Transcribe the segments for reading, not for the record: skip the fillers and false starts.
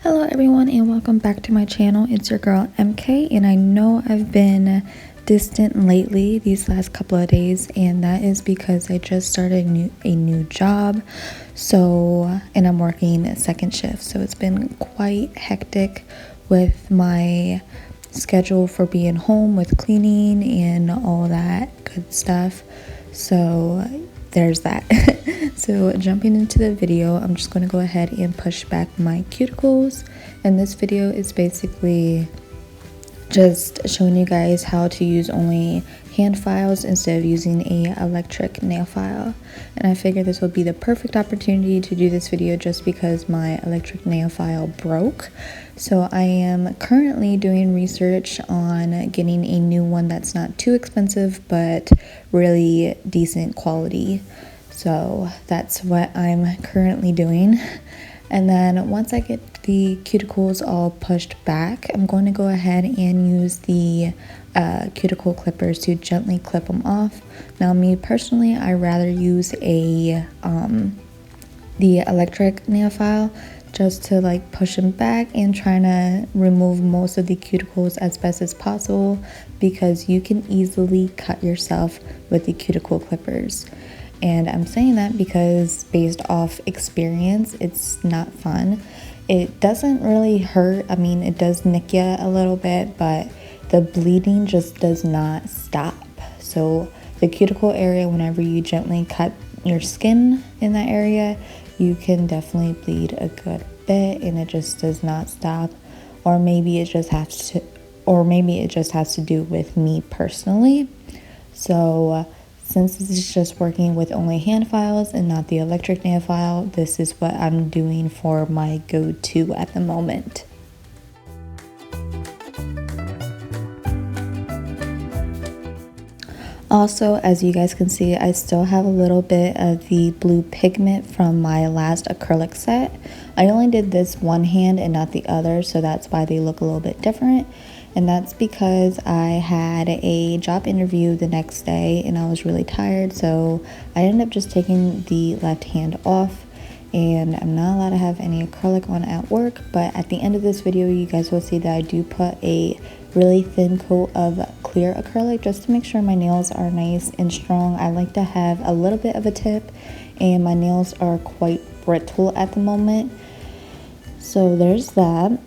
Hello everyone and welcome back to my channel. It's your girl MK, and I know I've been distant lately these last couple of days, and that is because I just started a new job. And I'm working a second shift, so it's been quite hectic with my schedule for being home with cleaning and all that good stuff. So there's that. So jumping into the video, I'm just going to go ahead and push back my cuticles, and this video is basically just showing you guys how to use only hand files instead of using a electric nail file. And I figured this would be the perfect opportunity to do this video just because my electric nail file broke. So I am currently doing research on getting a new one that's not too expensive but really decent quality. So that's what I'm currently doing. And then once I get the cuticles all pushed back, I'm going to go ahead and use the cuticle clippers to gently clip them off. Now, me personally, I rather use the electric nail file just to like push them back and trying to remove most of the cuticles as best as possible, because you can easily cut yourself with the cuticle clippers. And I'm saying that because based off experience, it's not fun. It doesn't really hurt. I mean, it does nick you a little bit, but the bleeding just does not stop. So the cuticle area, whenever you gently cut your skin in that area, you can definitely bleed a good bit, and it just does not stop. Or maybe it just has to do with me personally. So since this is just working with only hand files and not the electric nail file, this is what I'm doing for my go-to at the moment. Also, as you guys can see, I still have a little bit of the blue pigment from my last acrylic set. I only did this one hand and not the other, so that's why they look a little bit different. And that's because I had a job interview the next day and I was really tired, so I ended up just taking the left hand off. And I'm not allowed to have any acrylic on at work, but at the end of this video you guys will see that I do put a really thin coat of clear acrylic just to make sure my nails are nice and strong. I like to have a little bit of a tip, and my nails are quite brittle at the moment, so there's that.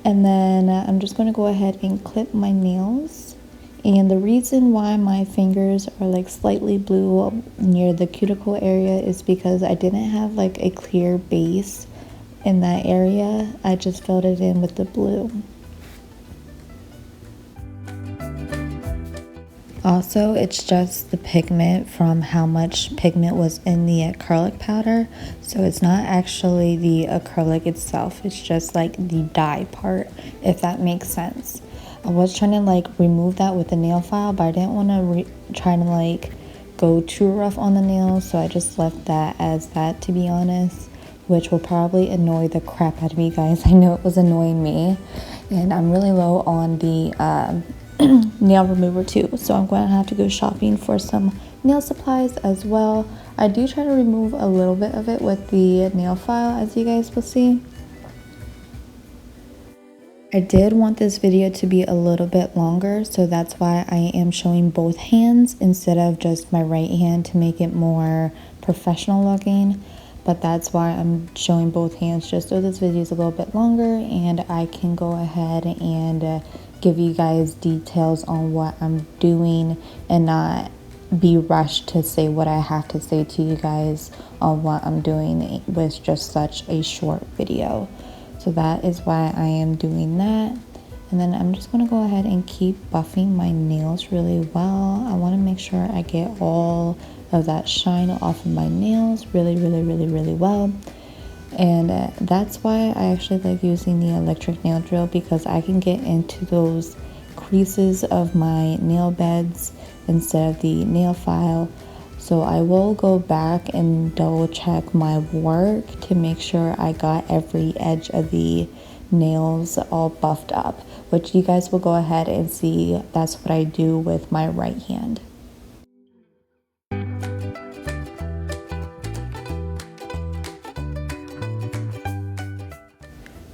And then I'm just going to go ahead and clip my nails. And the reason why my fingers are like slightly blue near the cuticle area is because I didn't have like a clear base in that area. I just filled it in with the blue. Also, it's just the pigment from how much pigment was in the acrylic powder. So it's not actually the acrylic itself. It's just like the dye part, if that makes sense. I was trying to like remove that with the nail file, but I didn't want to try to like go too rough on the nails. So I just left that as that, to be honest, which will probably annoy the crap out of you guys. I know it was annoying me, and I'm really low on the nail remover too, so I'm going to have to go shopping for some nail supplies as well. I do try to remove a little bit of it with the nail file, as you guys will see. I did want this video to be a little bit longer, so that's why I am showing both hands instead of just my right hand to make it more professional looking. But that's why I'm showing both hands, just so this video is a little bit longer and I can go ahead and give you guys details on what I'm doing and not be rushed to say what I have to say to you guys on what I'm doing with just such a short video. So that is why I am doing that. And then I'm just going to go ahead and keep buffing my nails really well. I want to make sure I get all of that shine off of my nails really well. And that's why I actually like using the electric nail drill, because I can get into those creases of my nail beds instead of the nail file. So I will go back and double check my work to make sure I got every edge of the nails all buffed up, which you guys will go ahead and see. That's what I do with my right hand.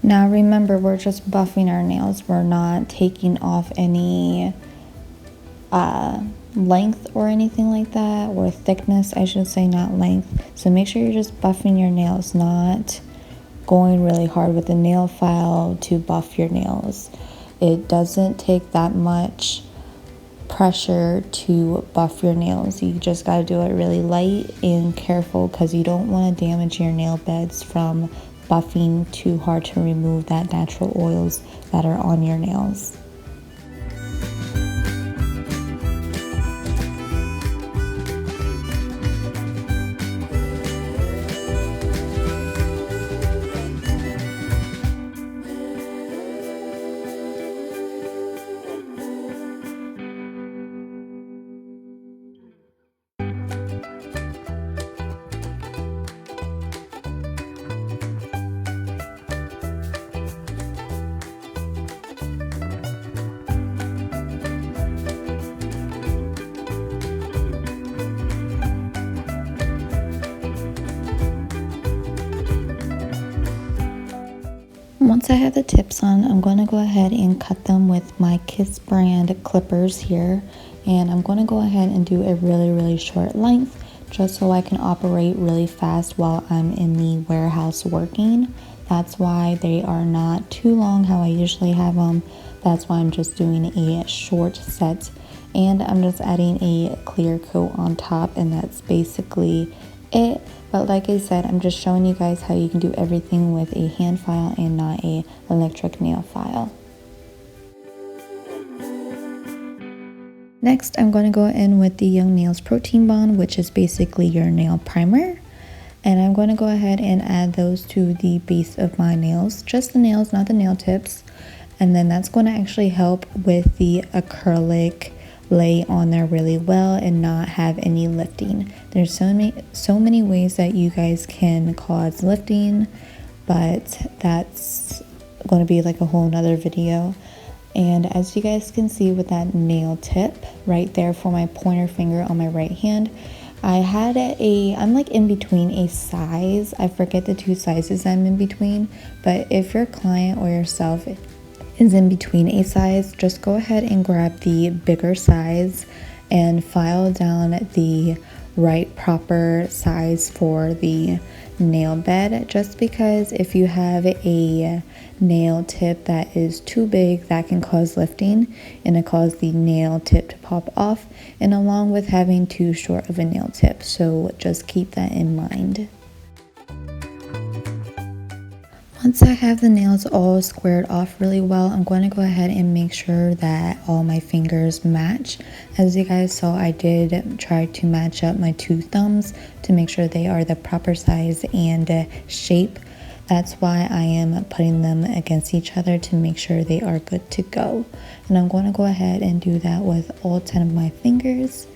Now remember, we're just buffing our nails. We're not taking off any length or anything like that, or thickness, I should say, not length. So make sure you're just buffing your nails, not going really hard with the nail file to buff your nails. It doesn't take that much pressure to buff your nails. You just got to do it really light and careful, because you don't want to damage your nail beds from buffing too hard to remove that natural oils that are on your nails. Once I have the tips on, I'm going to go ahead and cut them with my Kiss brand clippers here. And I'm going to go ahead and do a really short length, just so I can operate really fast while I'm in the warehouse working. That's why they are not too long how I usually have them. That's why I'm just doing a short set. And I'm just adding a clear coat on top, and that's basically it. But like I said, I'm just showing you guys how you can do everything with a hand file and not a electric nail file. Next, I'm going to go in with the Young Nails Protein Bond, which is basically your nail primer. And I'm going to go ahead and add those to the base of my nails, just the nails, not the nail tips. And then that's going to actually help with the acrylic lay on there really well and not have any lifting. There's so many ways that you guys can cause lifting, but that's going to be like a whole nother video. And as you guys can see with that nail tip right there for my pointer finger on my right hand, I'm like in between a size. I forget the two sizes I'm in between, but if your client or yourself is in between a size, just go ahead and grab the bigger size and file down the right proper size for the nail bed, just because if you have a nail tip that is too big, that can cause lifting and it causes the nail tip to pop off, and along with having too short of a nail tip. So just keep that in mind. Once I have the nails all squared off really well, I'm going to go ahead and make sure that all my fingers match. As you guys saw, I did try to match up my two thumbs to make sure they are the proper size and shape. That's why I am putting them against each other to make sure they are good to go. And I'm going to go ahead and do that with all 10 of my fingers.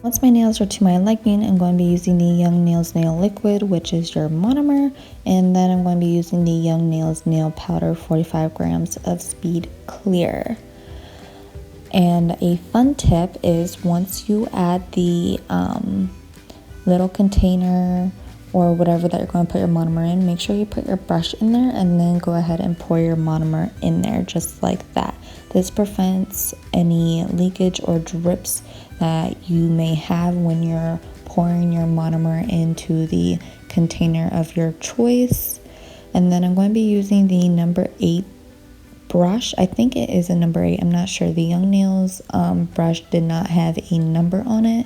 Once my nails are to my liking, I'm going to be using the Young Nails Nail Liquid, which is your monomer, and then I'm going to be using the Young Nails Nail Powder, 45 grams of Speed Clear. And a fun tip is, once you add the little container or whatever that you're going to put your monomer in, make sure you put your brush in there and then go ahead and pour your monomer in there just like that. This prevents any leakage or drips that you may have when you're pouring your monomer into the container of your choice. And then I'm going to be using the number 8 brush. I think it is a number 8. I'm not sure. The Young Nails brush did not have a number on it.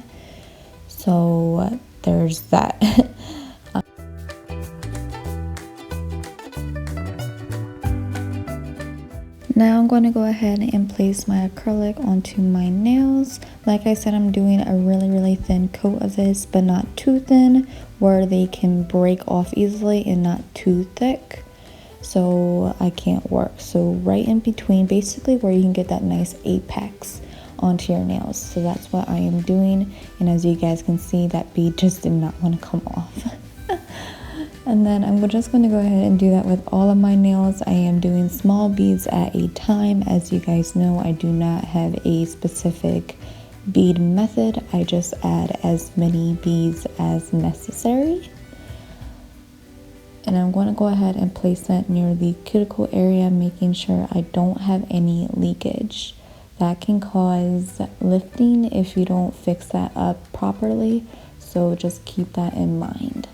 So there's that. going to go ahead and place my acrylic onto my nails. Like I said, I'm doing a really thin coat of this, but not too thin where they can break off easily, and not too thick so I can't work. So right in between, basically where you can get that nice apex onto your nails. So that's what I am doing, and as you guys can see, that bead just did not want to come off. And then I'm just going to go ahead and do that with all of my nails. I am doing small beads at a time. As you guys know, I do not have a specific bead method. I just add as many beads as necessary. And I'm going to go ahead and place that near the cuticle area, making sure I don't have any leakage. That can cause lifting if you don't fix that up properly, so just keep that in mind.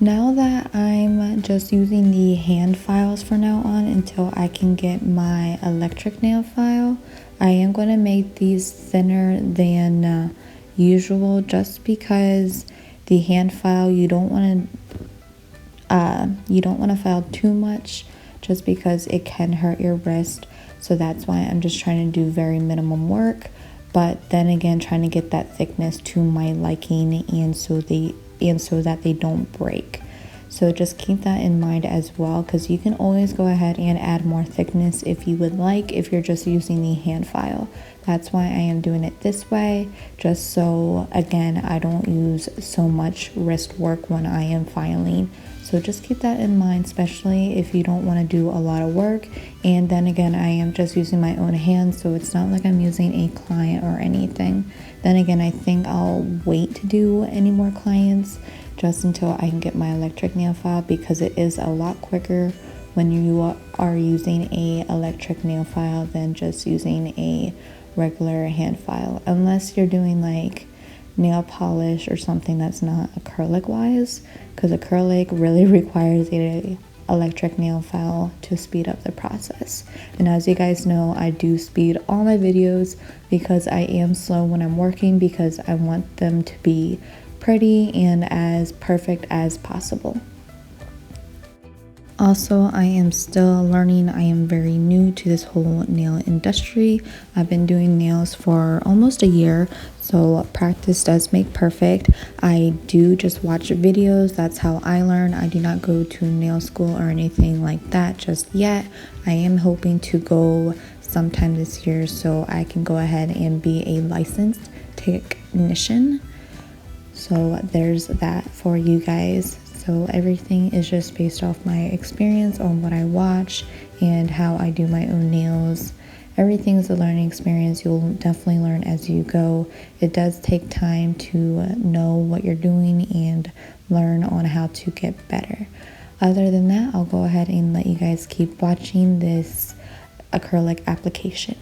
Now that I'm just using the hand files for now on until I can get my electric nail file, I am going to make these thinner than usual, just because the hand file, you don't want to file too much, just because it can hurt your wrist. So that's why I'm just trying to do very minimum work, but then again trying to get that thickness to my liking, and so that they don't break. So just keep that in mind as well, because you can always go ahead and add more thickness if you would like, if you're just using the hand file. That's why I am doing it this way, just so again I don't use so much wrist work when I am filing. So just keep that in mind, especially if you don't want to do a lot of work. And then again, I am just using my own hands, so it's not like I'm using a client or anything. Then again, I think I'll wait to do any more clients just until I can get my electric nail file, because it is a lot quicker when you are using a electric nail file than just using a regular hand file, unless you're doing like nail polish or something that's not acrylic wise, because acrylic really requires a electric nail file to speed up the process. And as you guys know, I do speed all my videos because I am slow when I'm working, because I want them to be pretty and as perfect as possible. Also, I am still learning. I am very new to this whole nail industry. I've been doing nails for almost a year, so practice does make perfect. I do just watch videos. That's how I learn. I do not go to nail school or anything like that just yet. I am hoping to go sometime this year so I can go ahead and be a licensed technician. So there's that for you guys. So everything is just based off my experience on what I watch and how I do my own nails. Everything is a learning experience. You'll definitely learn as you go. It does take time to know what you're doing and learn on how to get better. Other than that, I'll go ahead and let you guys keep watching this acrylic application.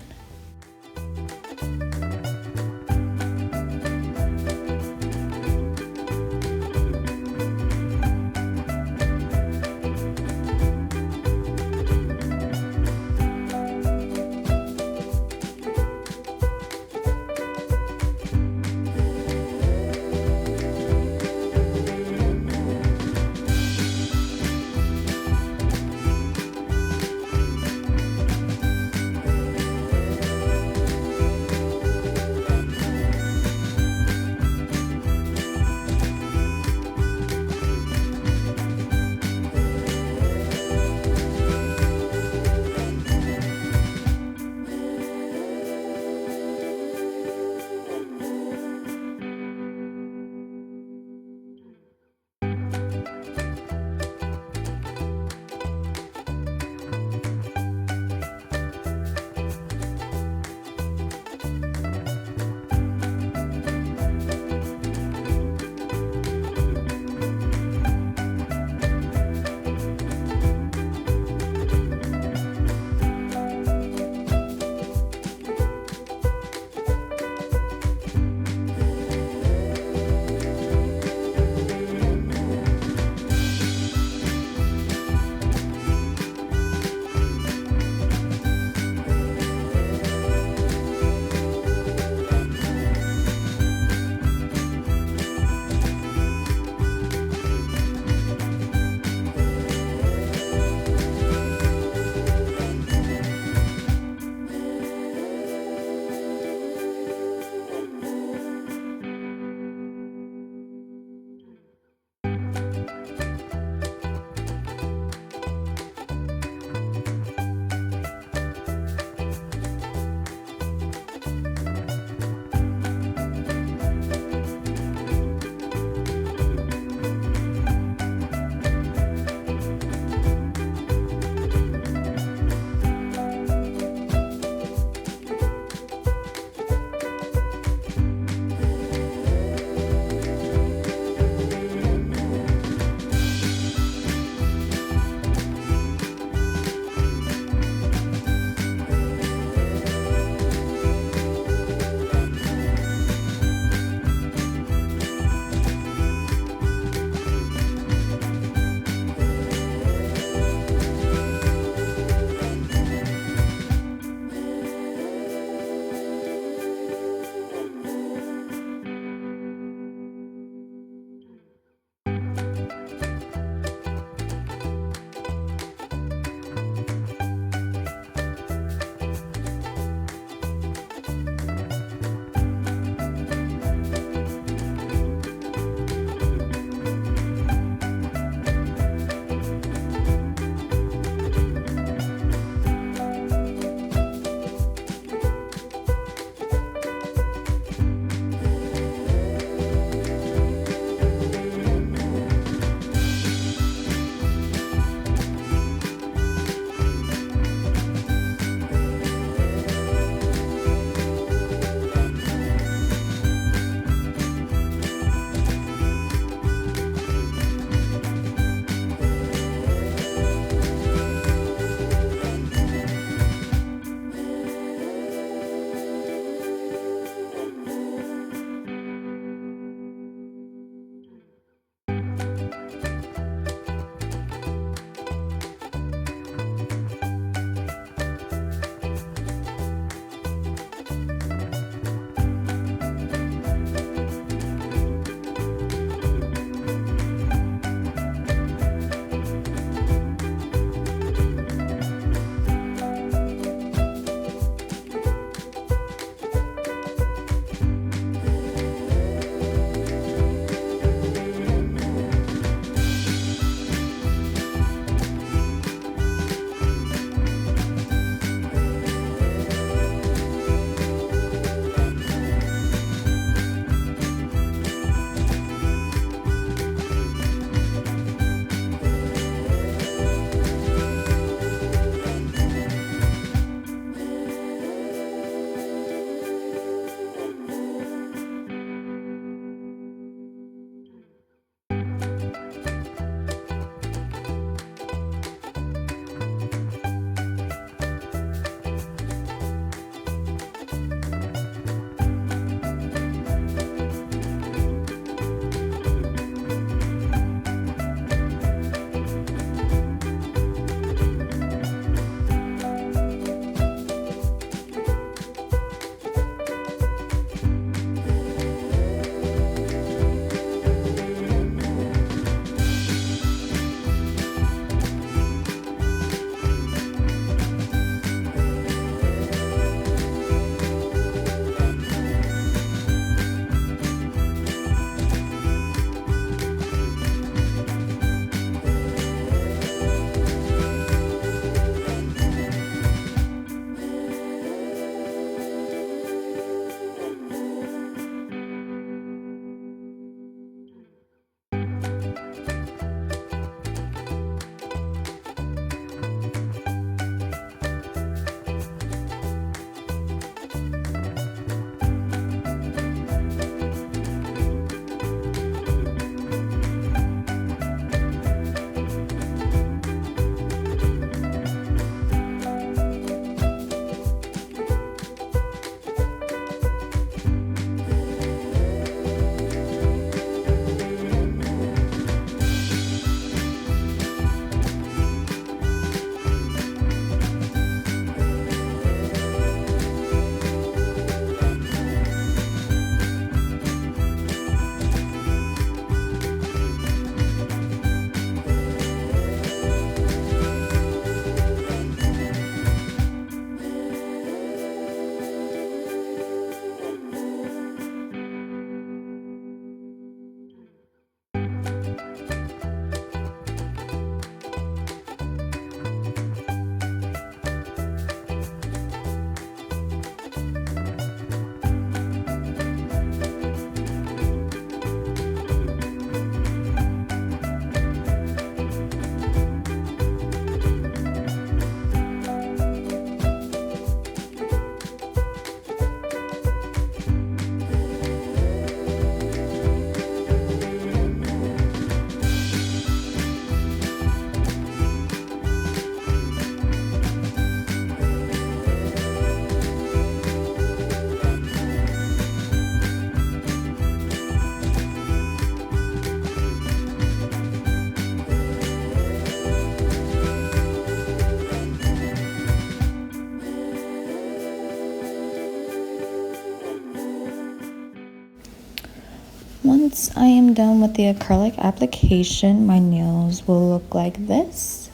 once I am done with the acrylic application, my nails will look like this.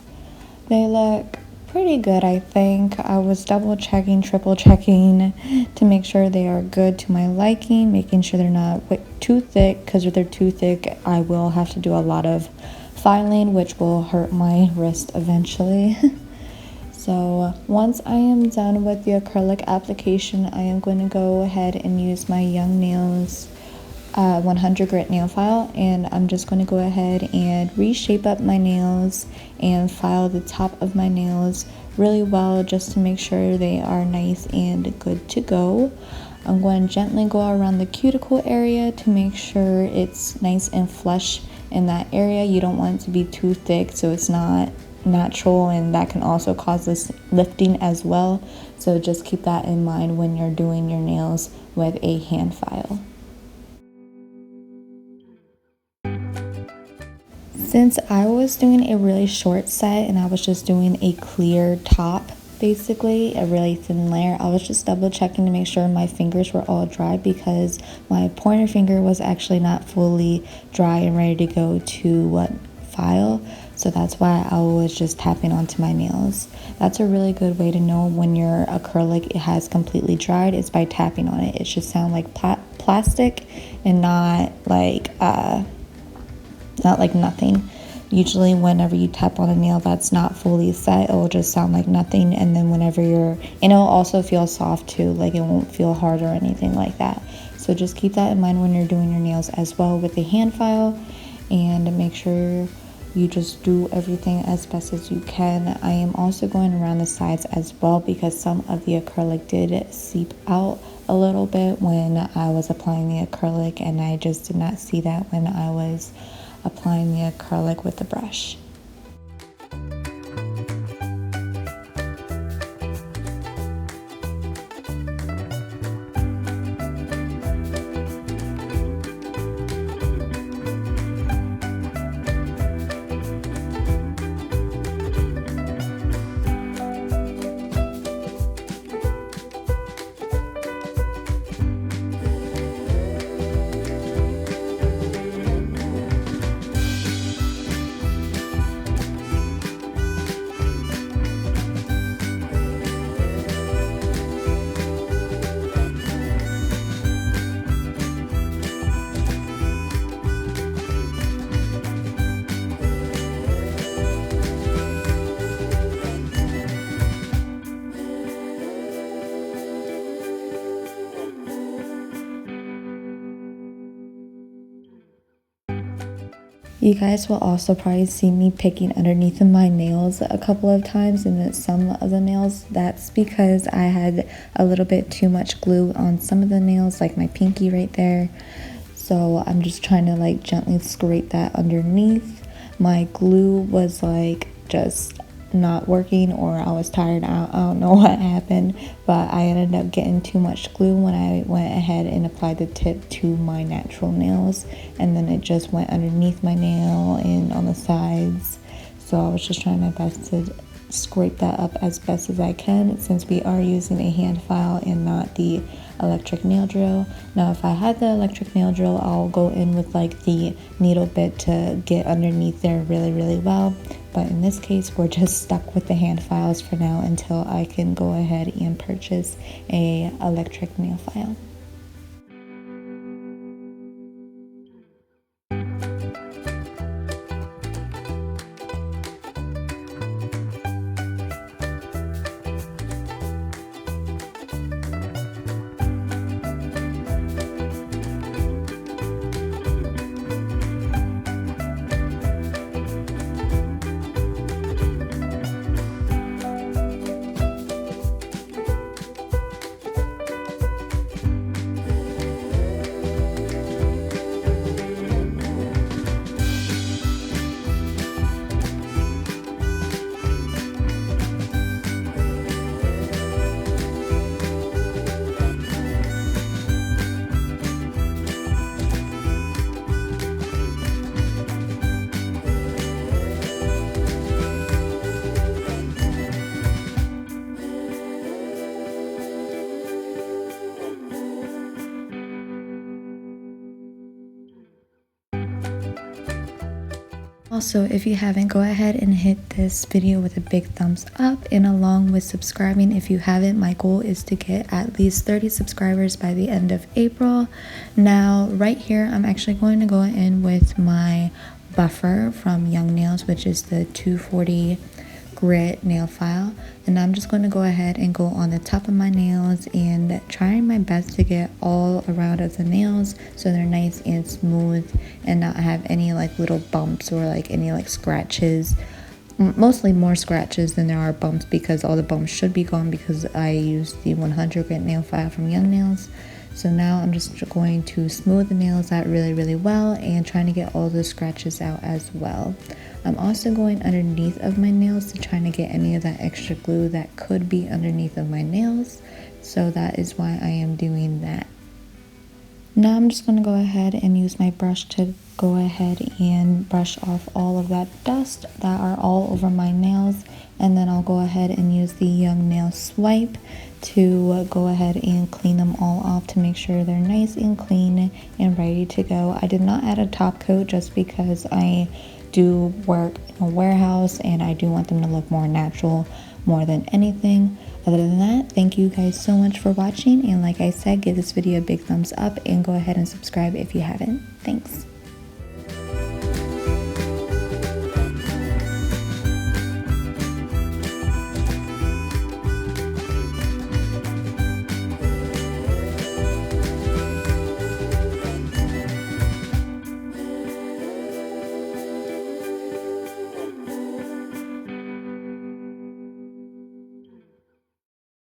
They look pretty good, I think. I was double checking, triple checking to make sure they are good to my liking, making sure they're not too thick, because if they're too thick, I will have to do a lot of filing, which will hurt my wrist eventually. So once I am done with the acrylic application, I am going to go ahead and use my Young Nails 100 grit nail file, and I'm just going to go ahead and reshape up my nails and file the top of my nails really well, just to make sure they are nice and good to go. I'm going to gently go around the cuticle area to make sure it's nice and flush in that area. You don't want it to be too thick so it's not natural, and that can also cause this lifting as well. So just keep that in mind when you're doing your nails with a hand file. Since I was doing a really short set and I was just doing a clear top, basically a really thin layer, I was just double checking to make sure my fingers were all dry, because my pointer finger was actually not fully dry and ready to go to file. So that's why I was just tapping onto my nails. That's a really good way to know when your acrylic has completely dried, is by tapping on it. It should sound like plastic and not like nothing. Usually whenever you tap on a nail that's not fully set, it will just sound like nothing. And then whenever and it'll also feel soft too, like it won't feel hard or anything like that. So just keep that in mind when you're doing your nails as well with the hand file, and make sure you just do everything as best as you can. I am also going around the sides as well, because some of the acrylic did seep out a little bit when I was applying the acrylic, and I just did not see that when I was applying the acrylic with the brush. You guys will also probably see me picking underneath of my nails a couple of times, and then some of the nails, that's because I had a little bit too much glue on some of the nails, like my pinky right there. So I'm just trying to like gently scrape that underneath. My glue was like just not working, or I was tired. I don't know what happened, but I ended up getting too much glue when I went ahead and applied the tip to my natural nails, and then it just went underneath my nail and on the sides. So I was just trying my best to scrape that up as best as I can, since we are using a hand file and not the electric nail drill. Now if I had the electric nail drill, I'll go in with like the needle bit to get underneath there really well, but in this case we're just stuck with the hand files for now until I can go ahead and purchase a electric nail file. Also, if you haven't, go ahead and hit this video with a big thumbs up, and along with subscribing if you haven't. My goal is to get at least 30 subscribers by the end of April. Now right here I'm actually going to go in with my buffer from Young Nails, which is the 240 grit nail file, and I'm just going to go ahead and go on the top of my nails and trying my best to get all around of the nails so they're nice and smooth and not have any like little bumps or like any like scratches. Mostly more scratches than there are bumps, because all the bumps should be gone because I used the 100 grit nail file from Young Nails. So now I'm just going to smooth the nails out really well and trying to get all the scratches out as well. I'm also going underneath of my nails to try to get any of that extra glue that could be underneath of my nails. So that is why I am doing that. Now I'm just going to go ahead and use my brush to go ahead and brush off all of that dust that are all over my nails, and then I'll go ahead and use the Young Nail Swipe to go ahead and clean them all off to make sure they're nice and clean and ready to go. I did not add a top coat just because I do work in a warehouse and I do want them to look more natural more than anything. Other than that, thank you guys so much for watching, and like I said, give this video a big thumbs up and go ahead and subscribe if you haven't. Thanks.